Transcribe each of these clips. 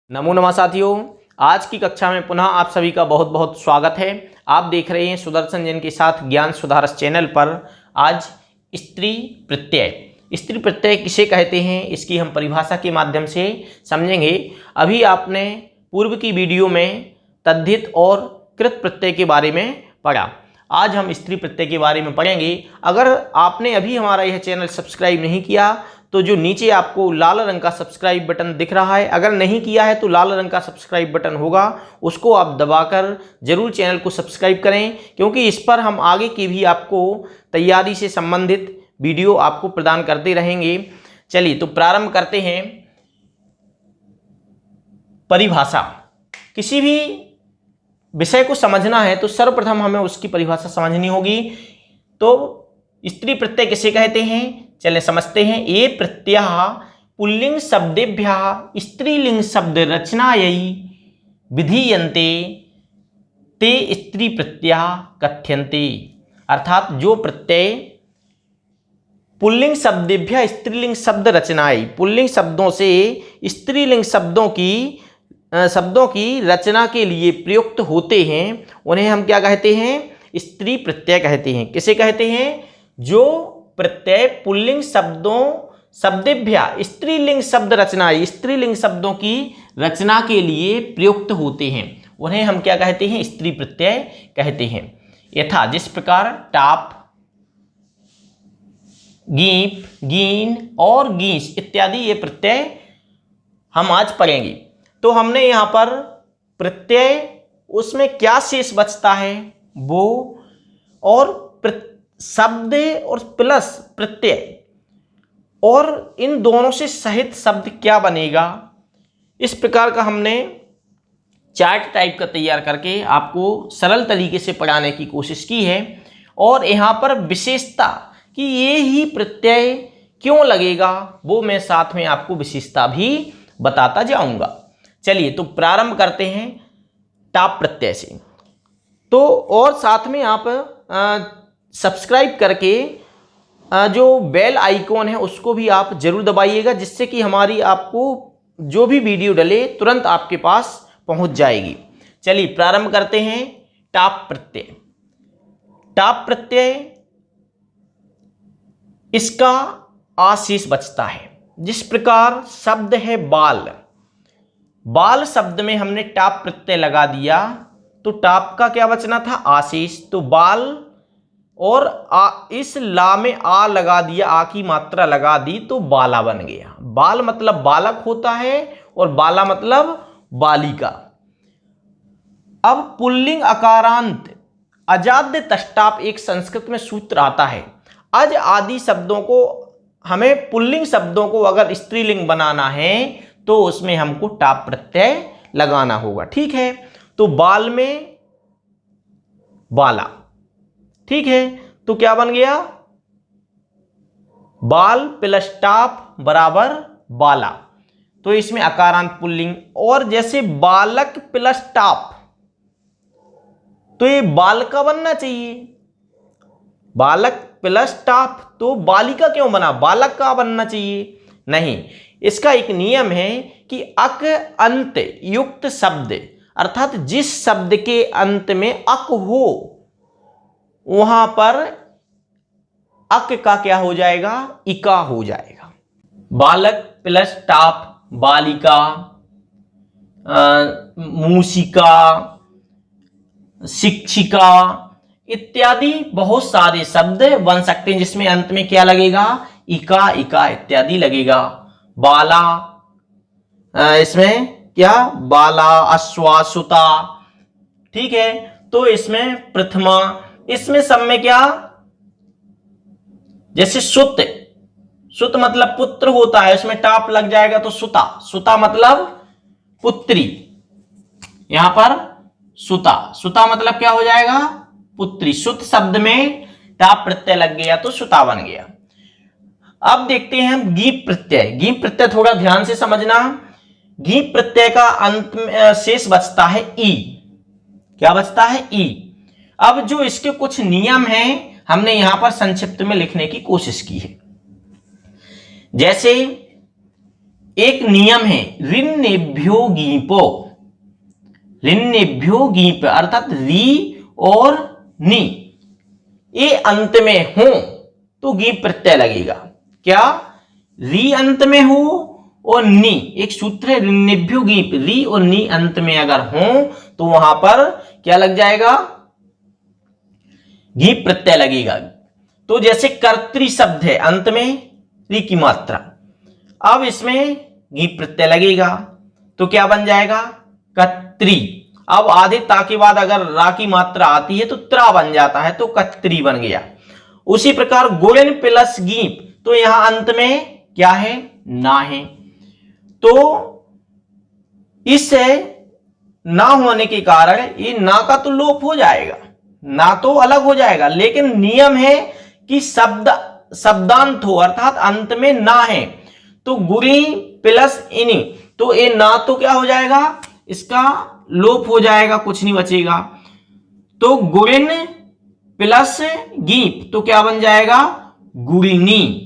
नमो नमः साथियों, आज की कक्षा में पुनः आप सभी का बहुत बहुत स्वागत है। आप देख रहे हैं सुदर्शन जैन के साथ ज्ञान सुधारस चैनल पर। आज स्त्री प्रत्यय किसे कहते हैं, इसकी हम परिभाषा के माध्यम से समझेंगे। अभी आपने पूर्व की वीडियो में तद्धित और कृत प्रत्यय के बारे में पढ़ा। आज हम स्त्री प्रत्यय के बारे में पढ़ेंगे। अगर आपने अभी हमारा यह चैनल सब्सक्राइब नहीं किया तो जो नीचे आपको लाल रंग का सब्सक्राइब बटन दिख रहा है, अगर नहीं किया है तो लाल रंग का सब्सक्राइब बटन होगा, उसको आप दबाकर जरूर चैनल को सब्सक्राइब करें, क्योंकि इस पर हम आगे की भी आपको तैयारी से संबंधित वीडियो आपको प्रदान करते रहेंगे। चलिए तो प्रारंभ करते हैं। परिभाषा। किसी भी विषय को समझना है तो सर्वप्रथम हमें उसकी परिभाषा समझनी होगी। तो स्त्री प्रत्यय किसे कहते हैं, चले समझते हैं। ये प्रत्यय पुल्लिंग शब्देभ्यः स्त्रीलिंग शब्द रचनायै विधीयन्ते ते स्त्री प्रत्यय कथ्यन्ते। अर्थात जो प्रत्यय पुल्लिंग शब्देभ्यः स्त्रीलिंग शब्द रचनायै, पुल्लिंग शब्दों से स्त्रीलिंग शब्दों की रचना के लिए प्रयुक्त होते हैं, उन्हें हम क्या कहते हैं, स्त्री प्रत्यय कहते हैं। किसे कहते हैं, जो प्रत्यय पुल्लिंग शब्देभ्यः स्त्रीलिंग शब्द रचना, स्त्रीलिंग शब्दों की रचना के लिए प्रयुक्त होते हैं, उन्हें हम क्या कहते हैं, स्त्री प्रत्यय कहते हैं। यथा जिस प्रकार टाप, गीप, गीन और गीस इत्यादि ये प्रत्यय हम आज पढ़ेंगे। तो हमने यहाँ पर प्रत्यय, उसमें क्या शेष बचता है वो, और शब्द और प्लस प्रत्यय, और इन दोनों से सहित शब्द क्या बनेगा, इस प्रकार का हमने चार्ट टाइप का तैयार करके आपको सरल तरीके से पढ़ाने की कोशिश की है। और यहाँ पर विशेषता कि ये ही प्रत्यय क्यों लगेगा, वो मैं साथ में आपको विशेषता भी बताता जाऊंगा। चलिए तो प्रारंभ करते हैं टाप प्रत्यय से। तो और साथ में आप सब्सक्राइब करके जो बेल आइकॉन है उसको भी आप जरूर दबाइएगा, जिससे कि हमारी आपको जो भी वीडियो डले तुरंत आपके पास पहुंच जाएगी। चलिए प्रारंभ करते हैं टाप प्रत्यय। टाप प्रत्यय, इसका आशेष बचता है। जिस प्रकार शब्द है बाल, बाल शब्द में हमने टाप प्रत्यय लगा दिया तो टाप का क्या बचना था, आशेष। तो बाल और इस ला में आ लगा दिया, आ की मात्रा लगा दी तो बाला बन गया। बाल मतलब बालक होता है और बाला मतलब बालिका। अब पुल्लिंग अकारांत अजाद्य तष्टाप एक संस्कृत में सूत्र आता है। अज आदि शब्दों को, हमें पुल्लिंग शब्दों को अगर स्त्रीलिंग बनाना है तो उसमें हमको टाप प्रत्यय लगाना होगा। ठीक है, तो बाल में बाला, ठीक है, तो क्या बन गया, बाल प्लस टाप बराबर बाला। तो इसमें अकारांत पुल्लिंग। और जैसे बालक प्लस टाप, तो ये बालका बनना चाहिए। बालक प्लस टाप तो बालिका क्यों बना, बालक का बनना चाहिए। नहीं, इसका एक नियम है कि अक अंत युक्त शब्द, अर्थात जिस शब्द के अंत में अक हो वहां पर अक का क्या हो जाएगा, इका हो जाएगा। बालक प्लस टाप बालिका, मूसिका, शिक्षिका इत्यादि बहुत सारे शब्द बन सकते हैं जिसमें अंत में क्या लगेगा, इका, इका इत्यादि लगेगा। बाला, इसमें क्या, बाला, अश्वासुता, ठीक है। तो इसमें प्रथमा, इसमें सब में क्या, जैसे सुत, सुत मतलब पुत्र होता है, उसमें टाप लग जाएगा तो सुता, सुता मतलब पुत्री। यहां पर सुता, सुता मतलब क्या हो जाएगा, पुत्री। सुत शब्द में टाप प्रत्यय लग गया तो सुता बन गया। अब देखते हैं हम गीप प्रत्यय। गीप प्रत्यय थोड़ा ध्यान से समझना। गीप प्रत्यय का अंत में शेष बचता है ई। क्या बचता है, ई। अब जो इसके कुछ नियम हैं हमने यहां पर संक्षिप्त में लिखने की कोशिश की है। जैसे एक नियम है ऋन्नेभ्यो गीपो, ऋन्नेभ्यो गीप अर्थात री और नी ये अंत में हो तो गीप प्रत्यय लगेगा। क्या? री अंत में हो और नी, एक सूत्र है ऋन्नेभ्यो गीप, री और नी अंत में अगर हो तो वहां पर क्या लग जाएगा? गीप प्रत्यय लगेगा। तो जैसे कर्तृ शब्द है अंत में री की मात्रा, अब इसमें गीप प्रत्यय लगेगा तो क्या बन जाएगा? कत्री। अब आधे ता के बाद अगर रा की मात्रा आती है तो त्रा बन जाता है तो कत्री बन गया। उसी प्रकार गुणन प्लस गीप, तो यहां अंत में क्या है? ना है। तो इससे ना होने के कारण ये ना का तो लोप हो जाएगा, ना तो अलग हो जाएगा, लेकिन नियम है कि शब्दांत हो अर्थात अंत में ना है तो गुणी प्लस इनी, तो ये ना तो क्या हो जाएगा? इसका लोप हो जाएगा, कुछ नहीं बचेगा। तो गुणिन प्लस गीप तो क्या बन जाएगा? गुणिनी।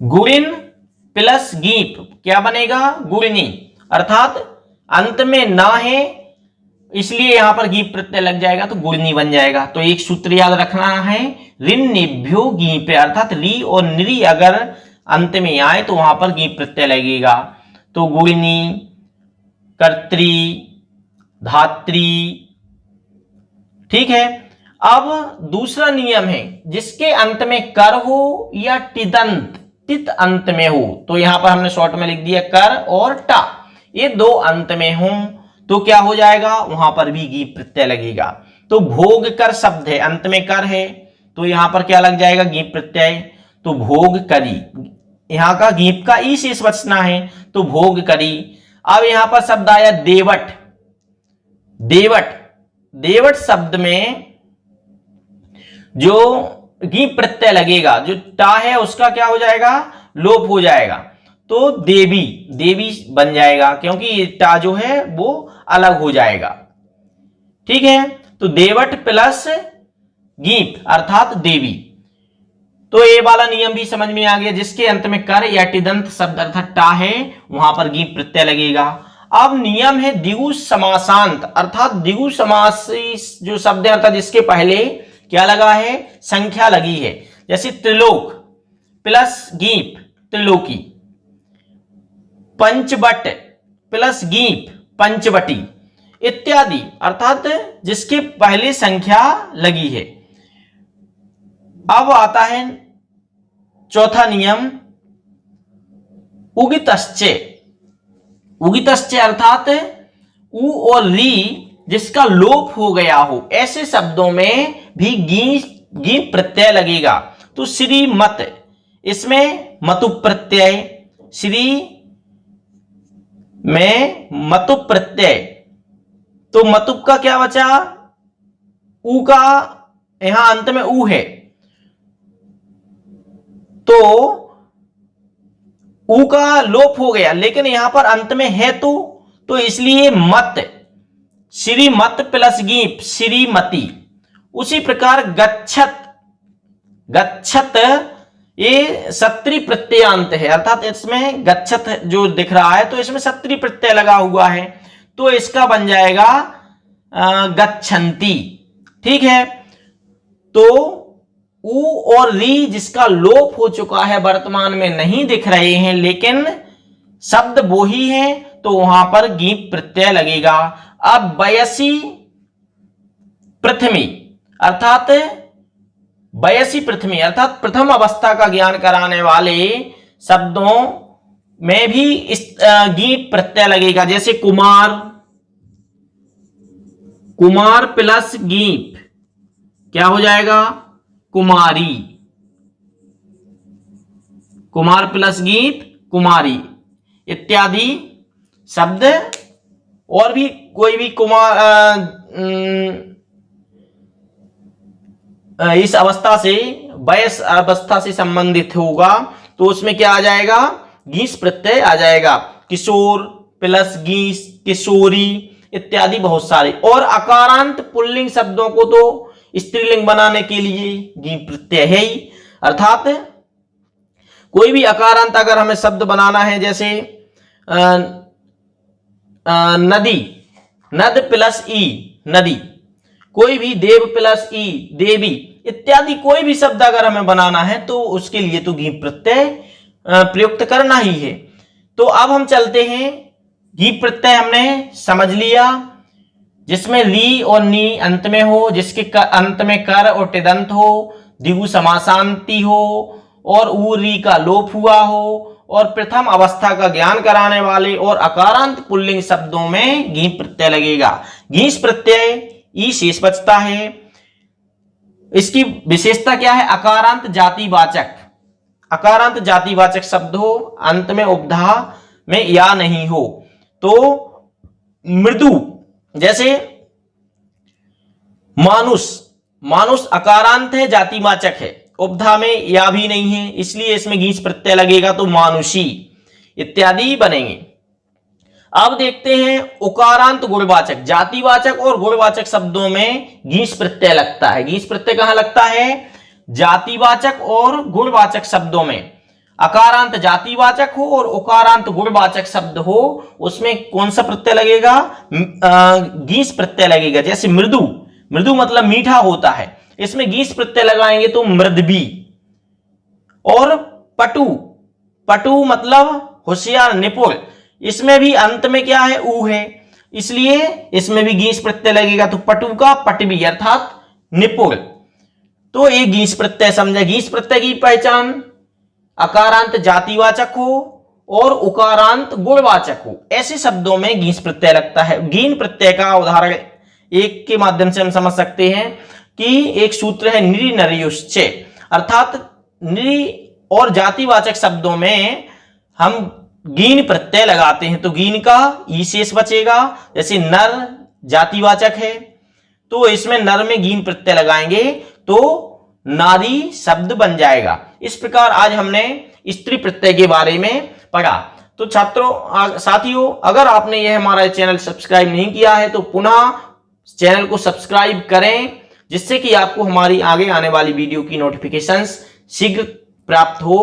गुणिन प्लस गीप क्या बनेगा? गुणनी, अर्थात अंत में ना है इसलिए यहां पर गीप प्रत्यय लग जाएगा तो गुणनी बन जाएगा। तो एक सूत्र याद रखना है ऋन्नेभ्यो गीप अर्थात री और निरी अगर अंत में आए तो वहां पर गीप प्रत्यय लगेगा। तो गुणनी, कर्त्री, धात्री, ठीक है। अब दूसरा नियम है जिसके अंत में कर हो या टिदंत, तित अंत में हो, तो यहां पर हमने शॉर्ट में लिख दिया कर और टा, ये दो अंत में हो तो क्या हो जाएगा? वहां पर भी गीप प्रत्यय लगेगा। तो भोग कर शब्द है अंत में कर है तो यहां पर क्या लग जाएगा? गीप प्रत्यय। तो भोग करी, यहां का गीप का ई शेष बचना है तो भोग करी। अब यहां पर शब्द आया देवट, देवट, देवट शब्द में जो गीप प्रत्यय लगेगा, जो टा है उसका क्या हो जाएगा? लोप हो जाएगा तो देवी, देवी बन जाएगा क्योंकि ये टा जो है वो अलग हो जाएगा, ठीक है। तो देवट प्लस गीप अर्थात देवी। तो ये वाला नियम भी समझ में आ गया, जिसके अंत में कर या टिदंत शब्द अर्थात टा है वहां पर गीप प्रत्यय लगेगा। अब नियम है द्विगु समासांत अर्थात द्विगु समासी जो शब्द है अर्थात जिसके पहले क्या लगा है? संख्या लगी है। जैसे त्रिलोक प्लस गीप त्रिलोकी, पंचवट प्लस गीप पंचवटी इत्यादि अर्थात जिसके पहले संख्या लगी है। अब आता है चौथा नियम उगितश्चे, उगितश्चे अर्थात उ और री जिसका लोप हो गया हो ऐसे शब्दों में भी गीप प्रत्यय लगेगा। तो श्रीमत, इसमें मतु प्रत्यय, श्री में मतु प्रत्यय, तो मतु का क्या बचा? उ का यहां अंत में उ है तो उ का लोप हो गया, लेकिन यहां पर अंत में है तो इसलिए मत, श्रीमत प्लस गीप श्रीमती। उसी प्रकार गच्छत, गच्छत ये सत्री प्रत्ययांत है अर्थात इसमें गच्छत जो दिख रहा है तो इसमें सत्री प्रत्यय लगा हुआ है तो इसका बन जाएगा गच्छन्ति, ठीक है। तो उ और री जिसका लोप हो चुका है वर्तमान में नहीं दिख रहे हैं लेकिन शब्द वो ही है तो वहां पर गीप प्रत्यय लगेगा। अब बयसी प्रथमी अर्थात बयसी प्रथमी अर्थात प्रथम अवस्था का ज्ञान कराने वाले शब्दों में भी इस गीप प्रत्यय लगेगा। जैसे कुमार, कुमार प्लस गीप क्या हो जाएगा? कुमारी, कुमार प्लस गीप कुमारी इत्यादि शब्द। और भी कोई भी कुमार इस अवस्था से वयस अवस्था से संबंधित होगा तो उसमें क्या आ जाएगा, गीस प्रत्यय आ जाएगा। किशोर प्लस गीस, किशोरी इत्यादि बहुत सारे। और अकारांत पुल्लिंग शब्दों को तो स्त्रीलिंग बनाने के लिए गी प्रत्यय है ही, अर्थात कोई भी अकारांत अगर हमें शब्द बनाना है, जैसे नदी, नद प्लस ई नदी, कोई भी देव प्लस ई देवी इत्यादि कोई भी शब्द अगर हमें बनाना है तो उसके लिए तो गी प्रत्यय प्रयुक्त करना ही है। तो अब हम चलते हैं, गी प्रत्यय हमने समझ लिया, जिसमें री और नी अंत में हो, जिसके अंत में कर और टिदंत हो, दिगु समासांति हो और ऊ री का लोप हुआ हो, और प्रथम अवस्था का ज्ञान कराने वाले और अकारांत पुल्लिंग शब्दों में गी प्रत्यय लगेगा। गीस प्रत्यय ई शेष बचता है। इसकी विशेषता क्या है, अकारांत जातिवाचक, अकारांत जातिवाचक शब्द हो, अंत में उपधा में या नहीं हो। तो मृदु, जैसे मानुष, मानुष अकारांत है, जातिवाचक है, उपधा में या भी नहीं है, इसलिए इसमें गीस प्रत्यय लगेगा तो मानुषी इत्यादि बनेंगे। अब देखते हैं उकारांत गुणवाचक, जातिवाचक और गुणवाचक शब्दों में गीस प्रत्यय लगता है। गीस प्रत्यय कहां लगता है, जातिवाचक और गुणवाचक शब्दों में। अकारांत जातिवाचक हो और उकारांत गुणवाचक शब्द हो, उसमें कौन सा प्रत्यय लगेगा, गीस प्रत्यय लगेगा। जैसे मृदु, मृदु मतलब मीठा होता है, इसमें गीस प्रत्यय लगाएंगे तो मृदबी। और पटु, पटु मतलब होशियार निपुण, इसमें भी अंत में क्या है, ऊ है, इसलिए इसमें भी गीस प्रत्यय लगेगा तो पटु का पटवी अर्थात निपुण। तो एक गीस प्रत्यय समझे। गीस प्रत्यय की पहचान अकारांत जातिवाचक हो और उकारांत गुणवाचक हो, ऐसे शब्दों में गीस प्रत्यय लगता है। गीन प्रत्यय का उदाहरण एक के माध्यम से हम समझ सकते हैं कि एक सूत्र है निरि नरियुश्च, अर्थात निरि और जातिवाचक शब्दों में हम गीन प्रत्यय लगाते हैं तो गीन का ई शेष बचेगा। जैसे नर जातिवाचक है तो इसमें नर में गीन प्रत्यय लगाएंगे तो नारी शब्द बन जाएगा। इस प्रकार आज हमने स्त्री प्रत्यय के बारे में पढ़ा। तो छात्रों, साथियों, अगर आपने यह हमारा चैनल सब्सक्राइब नहीं किया है तो पुनः चैनल को सब्सक्राइब करें, जिससे कि आपको हमारी आगे आने वाली वीडियो की नोटिफिकेशंस शीघ्र प्राप्त हो।